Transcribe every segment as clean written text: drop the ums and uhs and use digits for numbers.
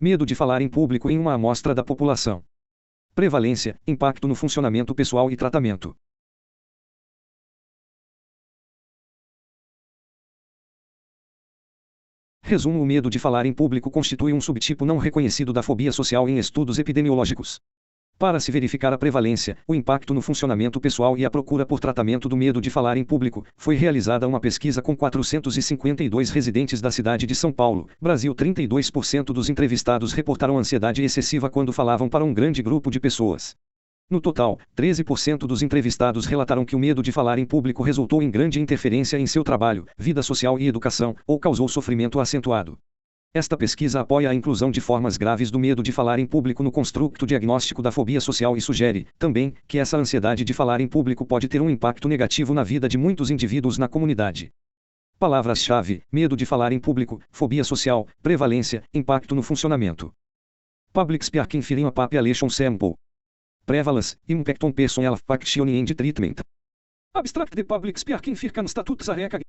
Medo de falar em público em uma amostra da população. Prevalência, impacto no funcionamento pessoal e tratamento. Resumo: o medo de falar em público constitui um subtipo não reconhecido da fobia social em estudos epidemiológicos. Para se verificar a prevalência, o impacto no funcionamento pessoal e a procura por tratamento do medo de falar em público, foi realizada uma pesquisa com 452 residentes da cidade de São Paulo, Brasil. 32% dos entrevistados reportaram ansiedade excessiva quando falavam para um grande grupo de pessoas. No total, 13% dos entrevistados relataram que o medo de falar em público resultou em grande interferência em seu trabalho, vida social e educação, ou causou sofrimento acentuado. Esta pesquisa apoia a inclusão de formas graves do medo de falar em público no construto diagnóstico da fobia social e sugere, também, que essa ansiedade de falar em público pode ter um impacto negativo na vida de muitos indivíduos na comunidade. Palavras-chave: medo de falar em público, fobia social, prevalência, impacto no funcionamento. Public speaking fear in a population sample. Prevalence, impact on personal faction and treatment. Abstract de public speaking fear can statutes are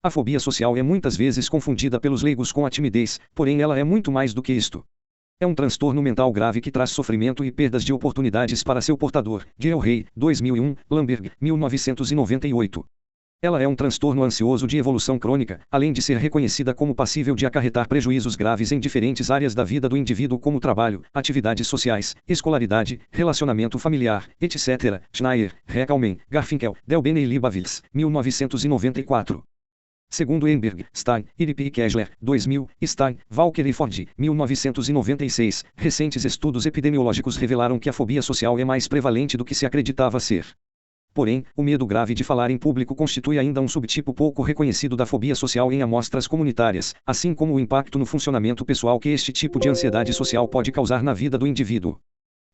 A fobia social é muitas vezes confundida pelos leigos com a timidez, porém ela é muito mais do que isto. É um transtorno mental grave que traz sofrimento e perdas de oportunidades para seu portador. Gail Rey, 2001, Lamberg, 1998. Ela é um transtorno ansioso de evolução crônica, além de ser reconhecida como passível de acarretar prejuízos graves em diferentes áreas da vida do indivíduo como trabalho, atividades sociais, escolaridade, relacionamento familiar, etc. Schneier, Recalman, Garfinkel, Delbene e Libavils, 1994. Segundo Enberg, Stein, Iripi e Kessler, 2000, Stein, Walker e Ford, 1996, recentes estudos epidemiológicos revelaram que a fobia social é mais prevalente do que se acreditava ser. Porém, o medo grave de falar em público constitui ainda um subtipo pouco reconhecido da fobia social em amostras comunitárias, assim como o impacto no funcionamento pessoal que este tipo de ansiedade social pode causar na vida do indivíduo.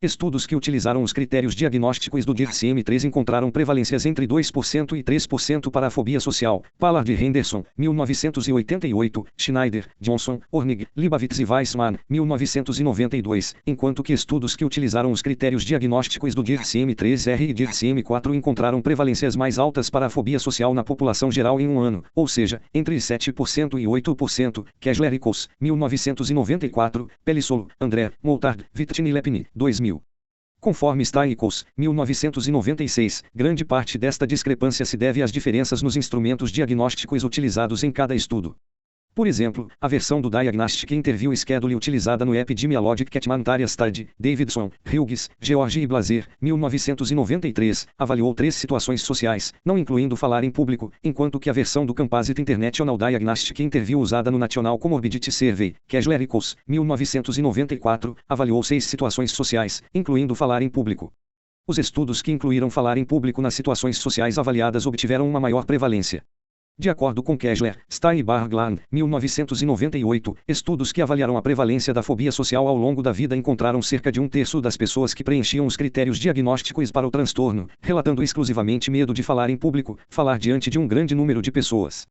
Estudos que utilizaram os critérios diagnósticos do DSM-3 encontraram prevalências entre 2% e 3% para a fobia social. Ballard e Henderson, 1988, Schneider, Johnson, Ornig, Libavitz e Weissman, 1992, enquanto que estudos que utilizaram os critérios diagnósticos do DSM-3R e DSM-4 encontraram prevalências mais altas para a fobia social na população geral em um ano, ou seja, entre 7% e 8%. Kessler e Coase, 1994, Pelissolo, André, Moutard, Vitin e Lepini, 2000. Conforme Stein e Coase, 1996, grande parte desta discrepância se deve às diferenças nos instrumentos diagnósticos utilizados em cada estudo. Por exemplo, a versão do Diagnostic Interview Schedule utilizada no Epidemiologic Catmantarian Study, Davidson, Hughes, George e Blazer, 1993, avaliou 3 situações sociais, não incluindo falar em público, enquanto que a versão do Composite International Diagnostic Interview usada no National Comorbidity Survey, Kessler e Coase, 1994, avaliou 6 situações sociais, incluindo falar em público. Os estudos que incluíram falar em público nas situações sociais avaliadas obtiveram uma maior prevalência. De acordo com Kessler, Stein e Bargland, 1998, estudos que avaliaram a prevalência da fobia social ao longo da vida encontraram cerca de 1/3 das pessoas que preenchiam os critérios diagnósticos para o transtorno, relatando exclusivamente medo de falar em público, falar diante de um grande número de pessoas.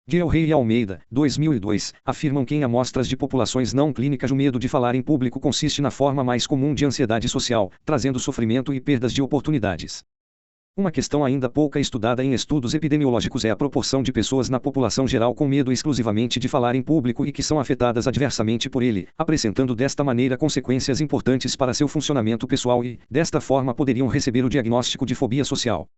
Gail Rey e Almeida, 2002, afirmam que em amostras de populações não clínicas o medo de falar em público consiste na forma mais comum de ansiedade social, trazendo sofrimento e perdas de oportunidades. Uma questão ainda pouca estudada em estudos epidemiológicos é a proporção de pessoas na população geral com medo exclusivamente de falar em público e que são afetadas adversamente por ele, apresentando desta maneira consequências importantes para seu funcionamento pessoal e, desta forma, poderiam receber o diagnóstico de fobia social.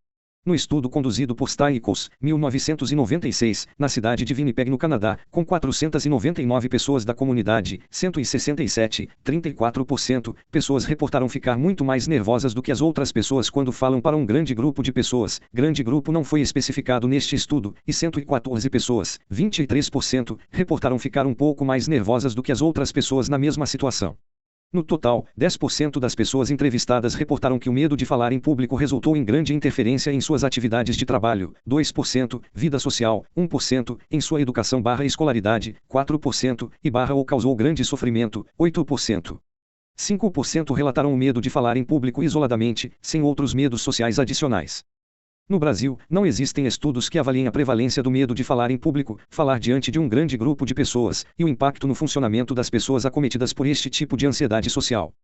No estudo conduzido por Stein e Coase, 1996, na cidade de Winnipeg, no Canadá, com 499 pessoas da comunidade, 167, 34%, pessoas reportaram ficar muito mais nervosas do que as outras pessoas quando falam para um grande grupo de pessoas. Grande grupo não foi especificado neste estudo, e 114 pessoas, 23%, reportaram ficar um pouco mais nervosas do que as outras pessoas na mesma situação. No total, 10% das pessoas entrevistadas reportaram que o medo de falar em público resultou em grande interferência em suas atividades de trabalho, 2%, vida social, 1%, em sua educação/escolaridade, 4%, ou causou grande sofrimento, 8%. 5% relataram o medo de falar em público isoladamente, sem outros medos sociais adicionais. No Brasil, não existem estudos que avaliem a prevalência do medo de falar em público, falar diante de um grande grupo de pessoas, e o impacto no funcionamento das pessoas acometidas por este tipo de ansiedade social.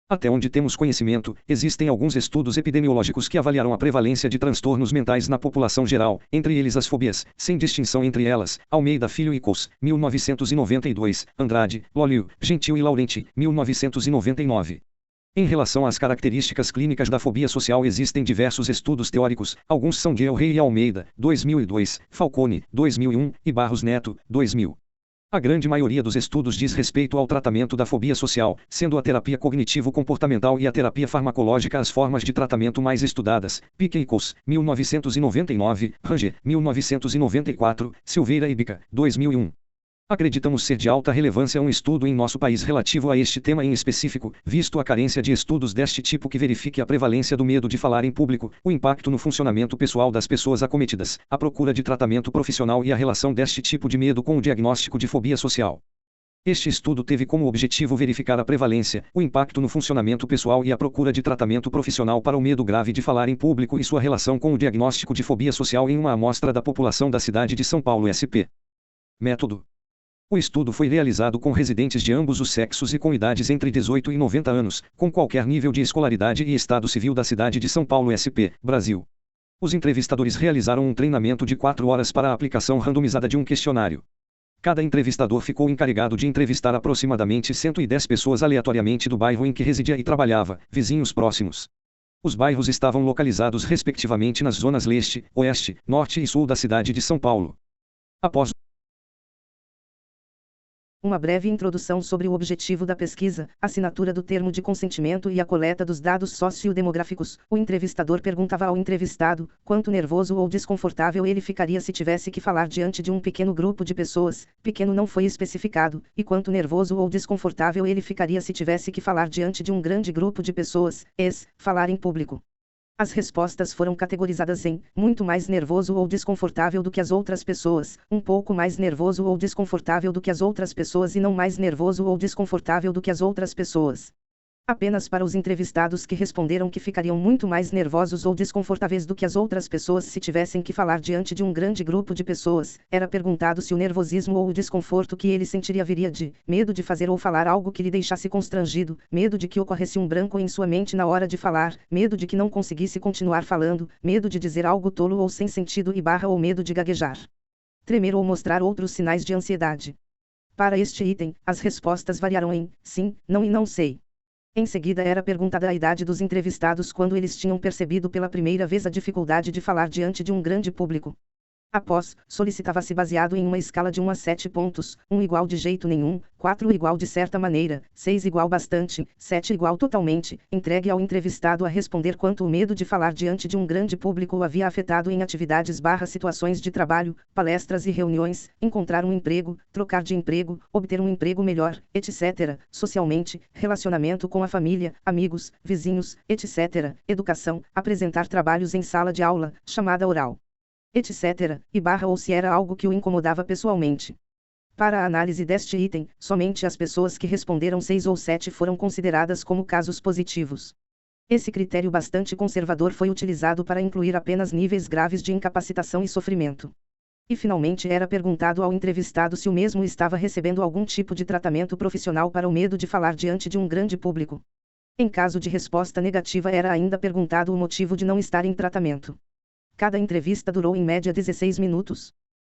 Até onde temos conhecimento, existem alguns estudos epidemiológicos que avaliaram a prevalência de transtornos mentais na população geral, entre eles as fobias, sem distinção entre elas. Almeida Filho e Cos, 1992, Andrade, Lólio, Gentil e Laurenti, 1999. Em relação às características clínicas da fobia social existem diversos estudos teóricos, alguns são de El Rey e Almeida, 2002, Falcone, 2001, e Barros Neto, 2000. A grande maioria dos estudos diz respeito ao tratamento da fobia social, sendo a terapia cognitivo-comportamental e a terapia farmacológica as formas de tratamento mais estudadas. Pique e Cos, 1999, Ranger, 1994, Silveira e Bica, 2001. Acreditamos ser de alta relevância um estudo em nosso país relativo a este tema em específico, visto a carência de estudos deste tipo que verifique a prevalência do medo de falar em público, o impacto no funcionamento pessoal das pessoas acometidas, a procura de tratamento profissional e a relação deste tipo de medo com o diagnóstico de fobia social. Este estudo teve como objetivo verificar a prevalência, o impacto no funcionamento pessoal e a procura de tratamento profissional para o medo grave de falar em público e sua relação com o diagnóstico de fobia social em uma amostra da população da cidade de São Paulo SP. Método: o estudo foi realizado com residentes de ambos os sexos e com idades entre 18 e 90 anos, com qualquer nível de escolaridade e estado civil da cidade de São Paulo SP, Brasil. Os entrevistadores realizaram um treinamento de 4 horas para a aplicação randomizada de um questionário. Cada entrevistador ficou encarregado de entrevistar aproximadamente 110 pessoas aleatoriamente do bairro em que residia e trabalhava, vizinhos próximos. Os bairros estavam localizados respectivamente nas zonas leste, oeste, norte e sul da cidade de São Paulo. Após uma breve introdução sobre o objetivo da pesquisa, assinatura do termo de consentimento e a coleta dos dados sociodemográficos, o entrevistador perguntava ao entrevistado quanto nervoso ou desconfortável ele ficaria se tivesse que falar diante de um pequeno grupo de pessoas, pequeno não foi especificado, e quanto nervoso ou desconfortável ele ficaria se tivesse que falar diante de um grande grupo de pessoas, falar em público. As respostas foram categorizadas em muito mais nervoso ou desconfortável do que as outras pessoas, um pouco mais nervoso ou desconfortável do que as outras pessoas e não mais nervoso ou desconfortável do que as outras pessoas. Apenas para os entrevistados que responderam que ficariam muito mais nervosos ou desconfortáveis do que as outras pessoas se tivessem que falar diante de um grande grupo de pessoas, era perguntado se o nervosismo ou o desconforto que ele sentiria viria de medo de fazer ou falar algo que lhe deixasse constrangido, medo de que ocorresse um branco em sua mente na hora de falar, medo de que não conseguisse continuar falando, medo de dizer algo tolo ou sem sentido ou medo de gaguejar, tremer ou mostrar outros sinais de ansiedade. Para este item, as respostas variaram em sim, não e não sei. Em seguida era perguntada a idade dos entrevistados quando eles tinham percebido pela primeira vez a dificuldade de falar diante de um grande público. Após, solicitava-se baseado em uma escala de 1 a 7 pontos, 1 igual de jeito nenhum, 4 igual de certa maneira, 6 igual bastante, 7 igual totalmente, entregue ao entrevistado a responder quanto o medo de falar diante de um grande público o havia afetado em atividades/situações de trabalho, palestras e reuniões, encontrar um emprego, trocar de emprego, obter um emprego melhor, etc., socialmente, relacionamento com a família, amigos, vizinhos, etc., educação, apresentar trabalhos em sala de aula, chamada oral, etc., ou se era algo que o incomodava pessoalmente. Para a análise deste item, somente as pessoas que responderam 6 ou 7 foram consideradas como casos positivos. Esse critério bastante conservador foi utilizado para incluir apenas níveis graves de incapacitação e sofrimento. E finalmente era perguntado ao entrevistado se o mesmo estava recebendo algum tipo de tratamento profissional para o medo de falar diante de um grande público. Em caso de resposta negativa era ainda perguntado o motivo de não estar em tratamento. Cada entrevista durou em média 16 minutos.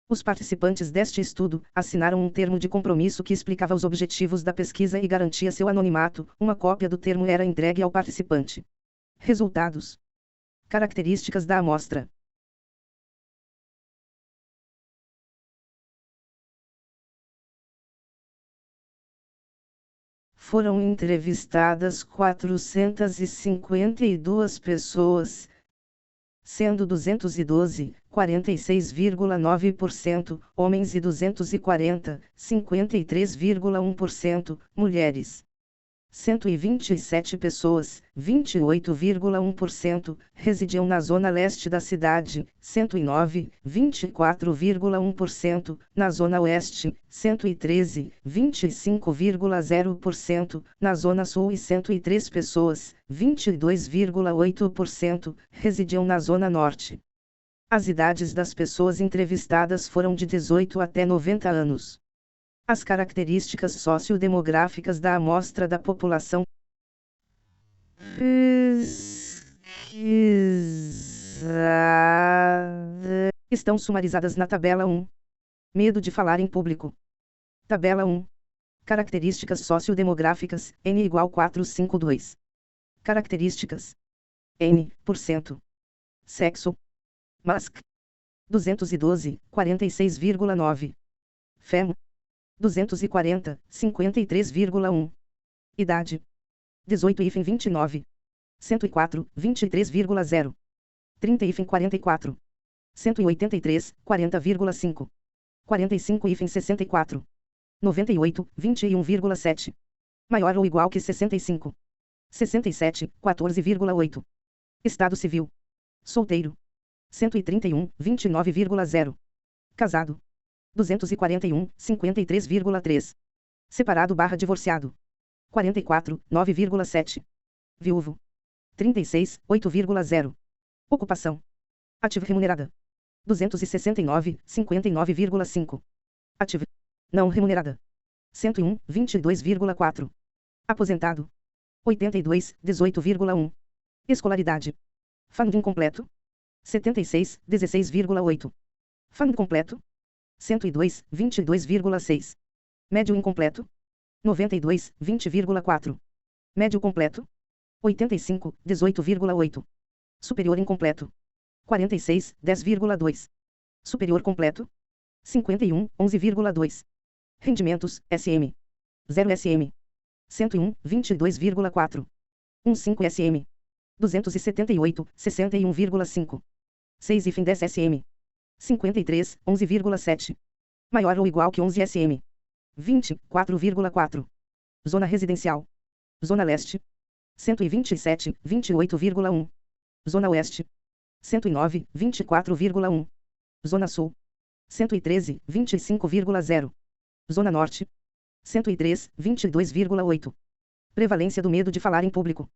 Os participantes deste estudo assinaram um termo de compromisso que explicava os objetivos da pesquisa e garantia seu anonimato. Uma cópia do termo era entregue ao participante. Resultados. Características da amostra. Foram entrevistadas 452 pessoas, sendo 212, 46,9%, homens e 240, 53,1%, mulheres. 127 pessoas, 28,1%, residiam na zona leste da cidade, 109, 24,1%, na zona oeste, 113, 25,0%, na zona sul e 103 pessoas, 22,8%, residiam na zona norte. As idades das pessoas entrevistadas foram de 18 até 90 anos. As características sociodemográficas da amostra da população. Estão sumarizadas na tabela 1. Medo de falar em público. Tabela 1. Características sociodemográficas, N igual 452. Características. N%. Sexo. Mask. 212, 46,9. Fem. 240, 53,1. Idade. 18 e 29. 104, 23,0. 30 e 44. 183, 40,5. 45 e 64. 98, 21,7. Maior ou igual que 65. 67, 14,8. Estado civil. Solteiro. 131, 29,0. Casado. 241, 53,3. Separado / divorciado. 44, 9,7. Viúvo. 36, 8,0. Ocupação. Ativa remunerada. 269, 59,5. Ativa. Não remunerada. 101, 22,4. Aposentado. 82, 18,1. Escolaridade. Funding completo. 76, 16,8. Funding completo. 102, 22,6. Médio incompleto. 92, 20,4. Médio completo. 85, 18,8. Superior incompleto. 46, 10,2. Superior completo. 51, 11,2. Rendimentos, SM. 0 SM. 101, 22,4. 15 SM. 278, 61,5. 6 e fim 10 SM. 53, 11,7. Maior ou igual que 11 SM. 20, 4,4. Zona residencial. Zona leste. 127, 28,1. Zona oeste. 109, 24,1. Zona sul. 113, 25,0. Zona norte. 103, 22,8. Prevalência do medo de falar em público.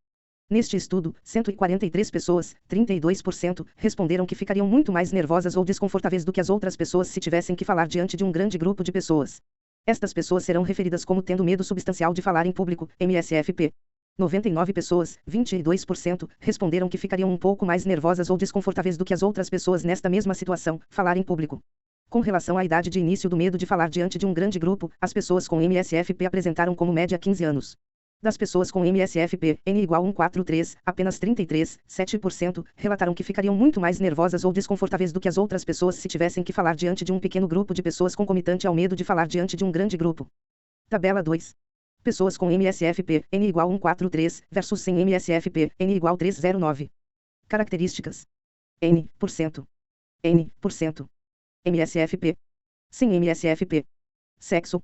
Neste estudo, 143 pessoas, 32%, responderam que ficariam muito mais nervosas ou desconfortáveis do que as outras pessoas se tivessem que falar diante de um grande grupo de pessoas. Estas pessoas serão referidas como tendo medo substancial de falar em público, MSFP. 99 pessoas, 22%, responderam que ficariam um pouco mais nervosas ou desconfortáveis do que as outras pessoas nesta mesma situação, falar em público. Com relação à idade de início do medo de falar diante de um grande grupo, as pessoas com MSFP apresentaram como média 15 anos. Das pessoas com MSFP, N igual 143, apenas 33, 7%, relataram que ficariam muito mais nervosas ou desconfortáveis do que as outras pessoas se tivessem que falar diante de um pequeno grupo de pessoas concomitante ao medo de falar diante de um grande grupo. Tabela 2. Pessoas com MSFP, N igual 143, versus sem MSFP, N igual 309. Características. N%. N%. MSFP. Sem MSFP. Sexo.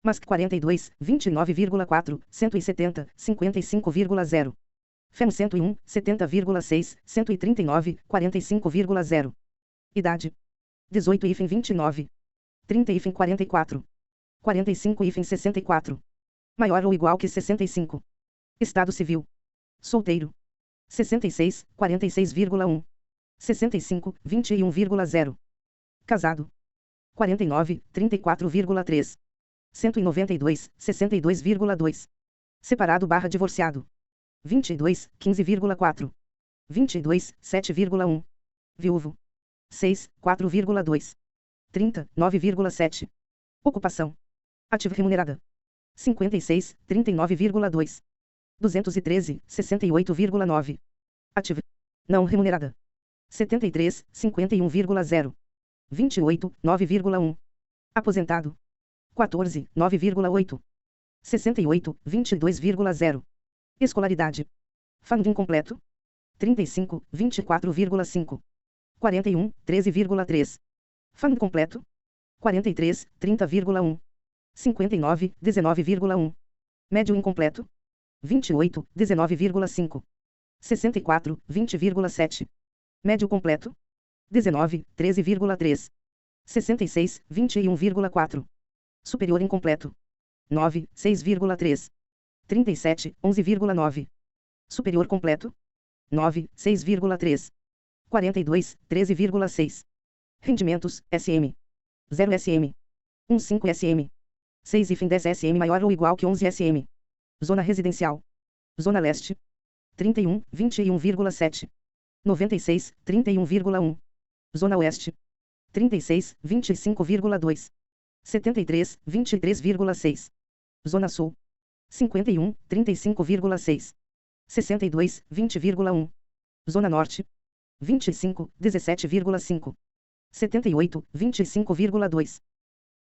Mask 42, 29,4, 170, 55,0. Fem 101, 70,6, 139, 45,0. Idade. 18 e 29. 30 e 44. 45 e 64. Maior ou igual que 65. Estado civil. Solteiro. 66, 46,1. 65, 21,0. Casado. 49, 34,3. 192, 62,2. Separado / divorciado. 22, 15,4. 22, 7,1. Viúvo. 6, 4,2. 30, 9,7. Ocupação. Ativa remunerada. 56, 39,2. 213, 68,9. Ativa. Não remunerada. 73, 51,0. 28, 9,1. Aposentado. 14, 9,8. 68, 22,0. Escolaridade. Funding completo. 35, 24,5. 41, 13,3. Funding completo. 43, 30,1. 59, 19,1. Médio incompleto. 28, 19,5. 64, 20,7. Médio completo. 19, 13,3. 66, 21,4. Superior incompleto. 9, 6,3. 37, 11,9. Superior completo. 9, 6,3. 42, 13,6. Rendimentos, SM. 0 SM. 15 SM. 6 e fim 10 SM maior ou igual que 11 SM. Zona residencial. Zona leste. 31, 21,7. 96, 31,1. Zona Oeste. 36, 25,2. 73, 23,6. Zona Sul. 51, 35,6. 62, 20,1. Zona Norte. 25, 17,5. 78, 25,2.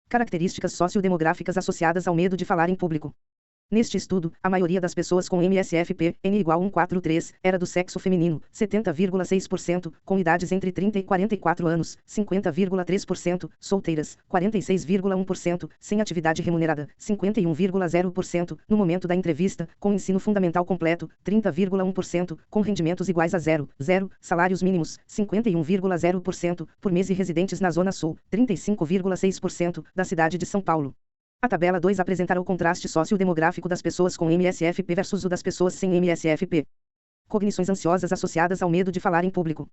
Características sociodemográficas associadas ao medo de falar em público. Neste estudo, a maioria das pessoas com MSFP, N igual 143, era do sexo feminino, 70,6%, com idades entre 30 e 44 anos, 50,3%, solteiras, 46,1%, sem atividade remunerada, 51,0%, no momento da entrevista, com ensino fundamental completo, 30,1%, com rendimentos iguais a 0, salários mínimos, 51,0%, por mês e residentes na Zona Sul, 35,6%, da cidade de São Paulo. A tabela 2 apresentará o contraste sociodemográfico das pessoas com MSFP versus o das pessoas sem MSFP. Cognições ansiosas associadas ao medo de falar em público.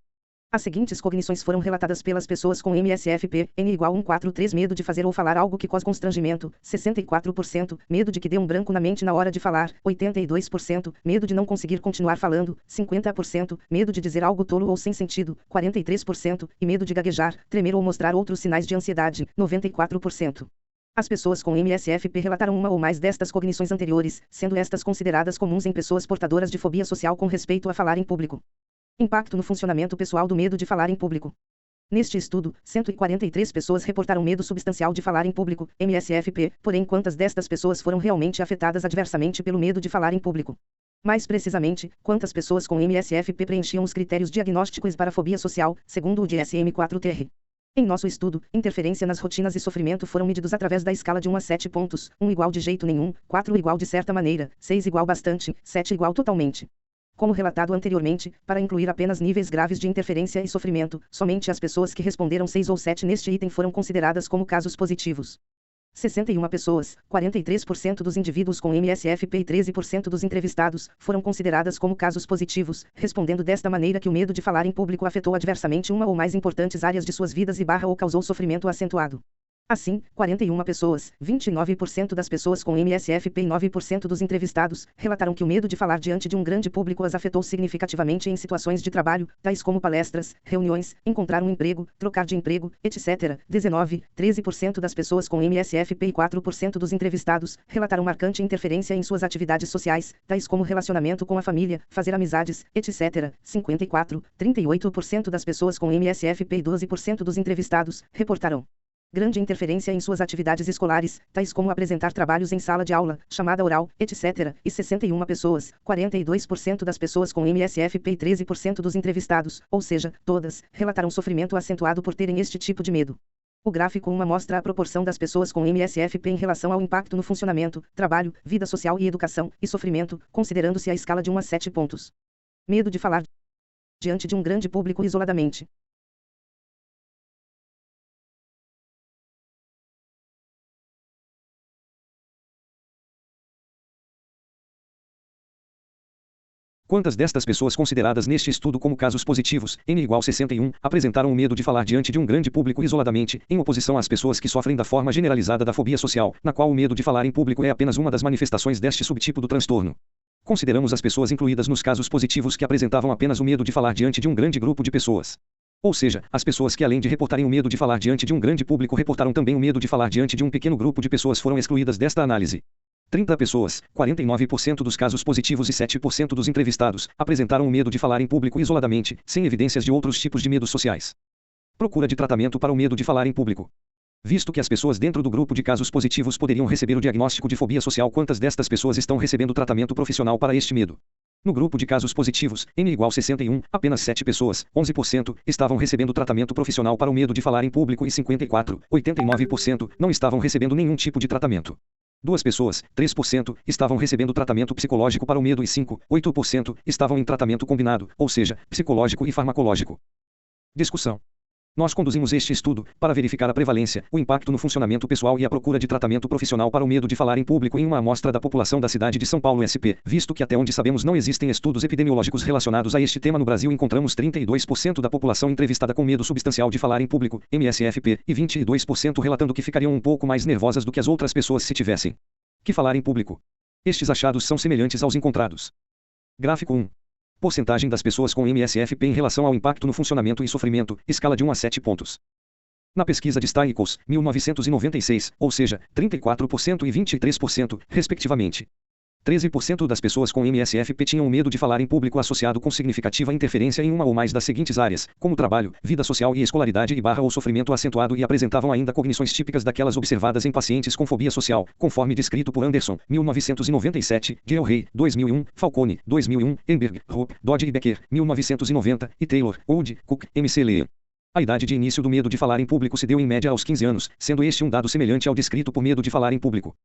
As seguintes cognições foram relatadas pelas pessoas com MSFP, N igual 143, medo de fazer ou falar algo que cause constrangimento, 64%, medo de que dê um branco na mente na hora de falar, 82%, medo de não conseguir continuar falando, 50%, medo de dizer algo tolo ou sem sentido, 43%, e medo de gaguejar, tremer ou mostrar outros sinais de ansiedade, 94%. As pessoas com MSFP relataram uma ou mais destas cognições anteriores, sendo estas consideradas comuns em pessoas portadoras de fobia social com respeito a falar em público. Impacto no funcionamento pessoal do medo de falar em público. Neste estudo, 143 pessoas reportaram medo substancial de falar em público, MSFP, porém quantas destas pessoas foram realmente afetadas adversamente pelo medo de falar em público? Mais precisamente, quantas pessoas com MSFP preenchiam os critérios diagnósticos para fobia social, segundo o DSM-4-TR? Em nosso estudo, interferência nas rotinas e sofrimento foram medidos através da escala de 1 a 7 pontos, 1 igual de jeito nenhum, 4 igual de certa maneira, 6 igual bastante, 7 igual totalmente. Como relatado anteriormente, para incluir apenas níveis graves de interferência e sofrimento, somente as pessoas que responderam 6 ou 7 neste item foram consideradas como casos positivos. 61 pessoas, 43% dos indivíduos com MSFP e 13% dos entrevistados, foram consideradas como casos positivos, respondendo desta maneira que o medo de falar em público afetou adversamente uma ou mais importantes áreas de suas vidas ou causou sofrimento acentuado. Assim, 41 pessoas, 29% das pessoas com MSFP e 9% dos entrevistados, relataram que o medo de falar diante de um grande público as afetou significativamente em situações de trabalho, tais como palestras, reuniões, encontrar um emprego, trocar de emprego, etc. 13% das pessoas com MSFP e 4% dos entrevistados, relataram marcante interferência em suas atividades sociais, tais como relacionamento com a família, fazer amizades, etc. 38% das pessoas com MSFP e 12% dos entrevistados, reportaram grande interferência em suas atividades escolares, tais como apresentar trabalhos em sala de aula, chamada oral, etc., e 61 pessoas, 42% das pessoas com MSFP e 13% dos entrevistados, ou seja, todas, relataram sofrimento acentuado por terem este tipo de medo. O gráfico 1 mostra a proporção das pessoas com MSFP em relação ao impacto no funcionamento, trabalho, vida social e educação, e sofrimento, considerando-se a escala de 1 a 7 pontos. Medo de falar diante de um grande público isoladamente. Quantas destas pessoas consideradas neste estudo como casos positivos, N igual 61, apresentaram o medo de falar diante de um grande público isoladamente, em oposição às pessoas que sofrem da forma generalizada da fobia social, na qual o medo de falar em público é apenas uma das manifestações deste subtipo do transtorno? Consideramos as pessoas incluídas nos casos positivos que apresentavam apenas o medo de falar diante de um grande grupo de pessoas. Ou seja, as pessoas que além de reportarem o medo de falar diante de um grande público reportaram também o medo de falar diante de um pequeno grupo de pessoas foram excluídas desta análise. 30 pessoas, 49% dos casos positivos e 7% dos entrevistados, apresentaram o medo de falar em público isoladamente, sem evidências de outros tipos de medos sociais. Procura de tratamento para o medo de falar em público. Visto que as pessoas dentro do grupo de casos positivos poderiam receber o diagnóstico de fobia social, quantas destas pessoas estão recebendo tratamento profissional para este medo? No grupo de casos positivos, N igual 61, apenas 7 pessoas, 11%, estavam recebendo tratamento profissional para o medo de falar em público e 89%, não estavam recebendo nenhum tipo de tratamento. 2 pessoas, 3%, estavam recebendo tratamento psicológico para o medo e 8%, estavam em tratamento combinado, ou seja, psicológico e farmacológico. Discussão. Nós conduzimos este estudo para verificar a prevalência, o impacto no funcionamento pessoal e a procura de tratamento profissional para o medo de falar em público em uma amostra da população da cidade de São Paulo SP, visto que até onde sabemos não existem estudos epidemiológicos relacionados a este tema no Brasil. Encontramos 32% da população entrevistada com medo substancial de falar em público, MSFP, e 22% relatando que ficariam um pouco mais nervosas do que as outras pessoas se tivessem que falar em público. Estes achados são semelhantes aos encontrados. Gráfico 1. Porcentagem das pessoas com MSFP em relação ao impacto no funcionamento e sofrimento, escala de 1 a 7 pontos. Na pesquisa de Stiglitz, 1996, ou seja, 34% e 23%, respectivamente. 13% das pessoas com MSFP tinham medo de falar em público associado com significativa interferência em uma ou mais das seguintes áreas, como trabalho, vida social e escolaridade ou sofrimento acentuado, e apresentavam ainda cognições típicas daquelas observadas em pacientes com fobia social, conforme descrito por Anderson, 1997, Gilray, 2001, Falcone, 2001, Enberg, Hope, Dodge e Becker, 1990, e Taylor, Old, Cook, MC Lee. A idade de início do medo de falar em público se deu em média aos 15 anos, sendo este um dado semelhante ao descrito por medo de falar em público.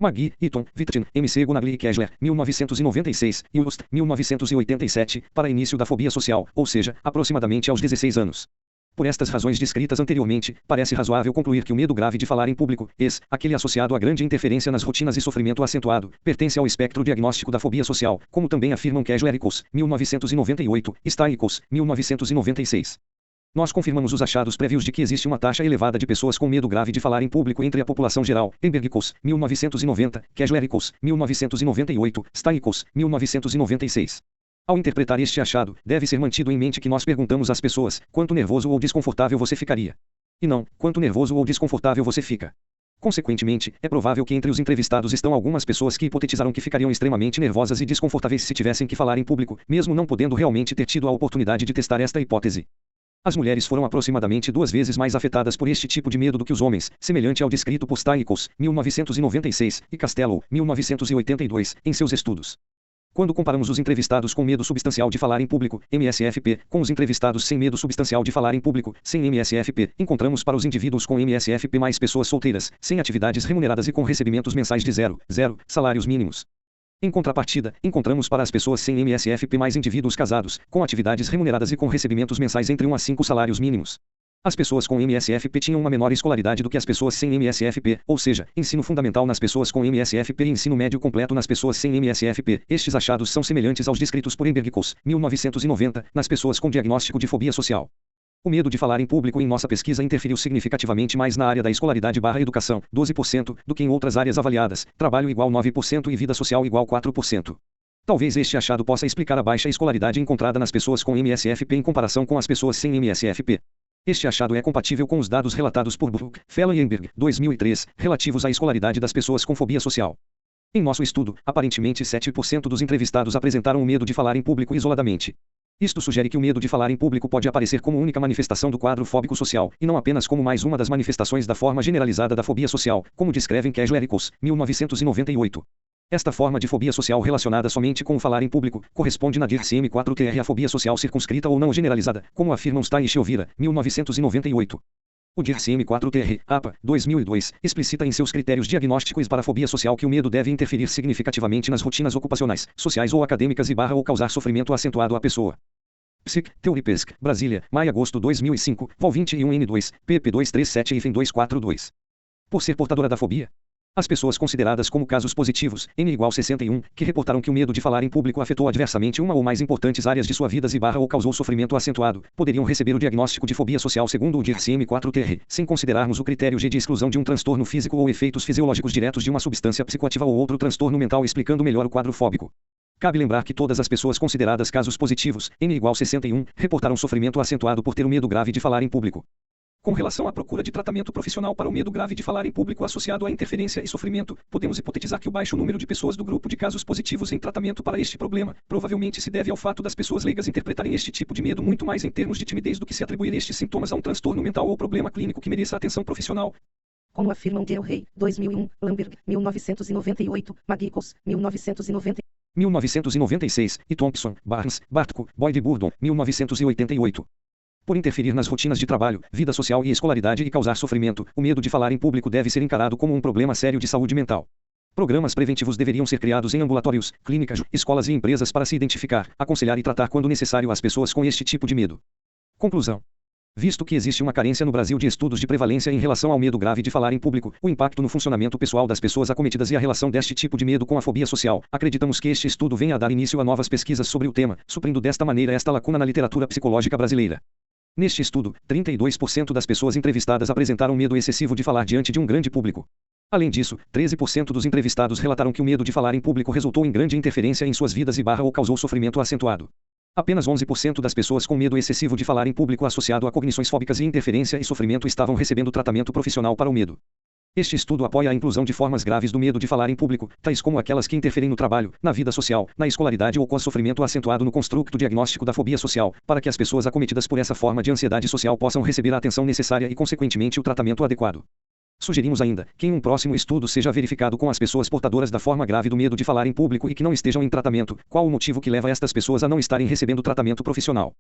McGee, Eaton, Wittgen, MC Gonagli e Kessler, 1996, e Ust, 1987, para início da fobia social, ou seja, aproximadamente aos 16 anos. Por estas razões descritas anteriormente, parece razoável concluir que o medo grave de falar em público, aquele associado a grande interferência nas rotinas e sofrimento acentuado, pertence ao espectro diagnóstico da fobia social, como também afirmam Kessler e Coase, 1998, Stiglitz, 1996. Nós confirmamos os achados prévios de que existe uma taxa elevada de pessoas com medo grave de falar em público entre a população geral. Enberg e Coase, 1990, Kessler e Coase, 1998, Stiglitz, 1996. Ao interpretar este achado, deve ser mantido em mente que nós perguntamos às pessoas, quanto nervoso ou desconfortável você ficaria? E não, quanto nervoso ou desconfortável você fica. Consequentemente, é provável que entre os entrevistados estão algumas pessoas que hipotetizaram que ficariam extremamente nervosas e desconfortáveis se tivessem que falar em público, mesmo não podendo realmente ter tido a oportunidade de testar esta hipótese. As mulheres foram aproximadamente 2 vezes mais afetadas por este tipo de medo do que os homens, semelhante ao descrito por Stiglitz, 1996, e Castello, 1982, em seus estudos. Quando comparamos os entrevistados com medo substancial de falar em público, MSFP, com os entrevistados sem medo substancial de falar em público, sem MSFP, encontramos para os indivíduos com MSFP mais pessoas solteiras, sem atividades remuneradas e com recebimentos mensais de 0 salários mínimos. Em contrapartida, encontramos para as pessoas sem MSFP mais indivíduos casados, com atividades remuneradas e com recebimentos mensais entre 1 a 5 salários mínimos. As pessoas com MSFP tinham uma menor escolaridade do que as pessoas sem MSFP, ou seja, ensino fundamental nas pessoas com MSFP e ensino médio completo nas pessoas sem MSFP. Estes achados são semelhantes aos descritos por Enberg e Coase, 1990, nas pessoas com diagnóstico de fobia social. O medo de falar em público em nossa pesquisa interferiu significativamente mais na área da escolaridade/educação, 12%, do que em outras áreas avaliadas, trabalho igual 9% e vida social igual 4%. Talvez este achado possa explicar a baixa escolaridade encontrada nas pessoas com MSFP em comparação com as pessoas sem MSFP. Este achado é compatível com os dados relatados por Brook, Fella e Enberg, 2003, relativos à escolaridade das pessoas com fobia social. Em nosso estudo, aparentemente 7% dos entrevistados apresentaram o medo de falar em público isoladamente. Isto sugere que o medo de falar em público pode aparecer como única manifestação do quadro fóbico social, e não apenas como mais uma das manifestações da forma generalizada da fobia social, como descrevem Kessler e Coase, 1998. Esta forma de fobia social relacionada somente com o falar em público, corresponde na DSM-4-TR à fobia social circunscrita ou não generalizada, como afirmam Stein e Sciovira, 1998. O DSM-4-TR, APA, 2002, explicita em seus critérios diagnósticos para a fobia social que o medo deve interferir significativamente nas rotinas ocupacionais, sociais ou acadêmicas ou causar sofrimento acentuado à pessoa. Psic, Teoripesc, Brasília, maio-agosto 2005, Vol 21N2, pp 237 e FEM 242. Por ser portadora da fobia, as pessoas consideradas como casos positivos, N igual 61, que reportaram que o medo de falar em público afetou adversamente uma ou mais importantes áreas de sua vida ou causou sofrimento acentuado, poderiam receber o diagnóstico de fobia social segundo o DSM-4-TR, sem considerarmos o critério G de exclusão de um transtorno físico ou efeitos fisiológicos diretos de uma substância psicoativa ou outro transtorno mental, explicando melhor o quadro fóbico. Cabe lembrar que todas as pessoas consideradas casos positivos, N igual 61, reportaram sofrimento acentuado por ter o medo grave de falar em público. Com relação à procura de tratamento profissional para o medo grave de falar em público associado à interferência e sofrimento, podemos hipotetizar que o baixo número de pessoas do grupo de casos positivos em tratamento para este problema, provavelmente se deve ao fato das pessoas leigas interpretarem este tipo de medo muito mais em termos de timidez do que se atribuir estes sintomas a um transtorno mental ou problema clínico que mereça atenção profissional. Como afirmam Gilray, 2001, Lamberg, 1998, McGee, 1996, e Thompson, Barnes, Bartko, Boyd e Burdon, 1988. Por interferir nas rotinas de trabalho, vida social e escolaridade e causar sofrimento, o medo de falar em público deve ser encarado como um problema sério de saúde mental. Programas preventivos deveriam ser criados em ambulatórios, clínicas, escolas e empresas para se identificar, aconselhar e tratar quando necessário as pessoas com este tipo de medo. Conclusão. Visto que existe uma carência no Brasil de estudos de prevalência em relação ao medo grave de falar em público, o impacto no funcionamento pessoal das pessoas acometidas e a relação deste tipo de medo com a fobia social, acreditamos que este estudo venha a dar início a novas pesquisas sobre o tema, suprindo desta maneira esta lacuna na literatura psicológica brasileira. Neste estudo, 32% das pessoas entrevistadas apresentaram medo excessivo de falar diante de um grande público. Além disso, 13% dos entrevistados relataram que o medo de falar em público resultou em grande interferência em suas vidas ou causou sofrimento acentuado. Apenas 11% das pessoas com medo excessivo de falar em público associado a cognições fóbicas e interferência e sofrimento estavam recebendo tratamento profissional para o medo. Este estudo apoia a inclusão de formas graves do medo de falar em público, tais como aquelas que interferem no trabalho, na vida social, na escolaridade ou causa sofrimento acentuado no construto diagnóstico da fobia social, para que as pessoas acometidas por essa forma de ansiedade social possam receber a atenção necessária e, consequentemente, o tratamento adequado. Sugerimos ainda que em um próximo estudo seja verificado com as pessoas portadoras da forma grave do medo de falar em público e que não estejam em tratamento, qual o motivo que leva estas pessoas a não estarem recebendo tratamento profissional.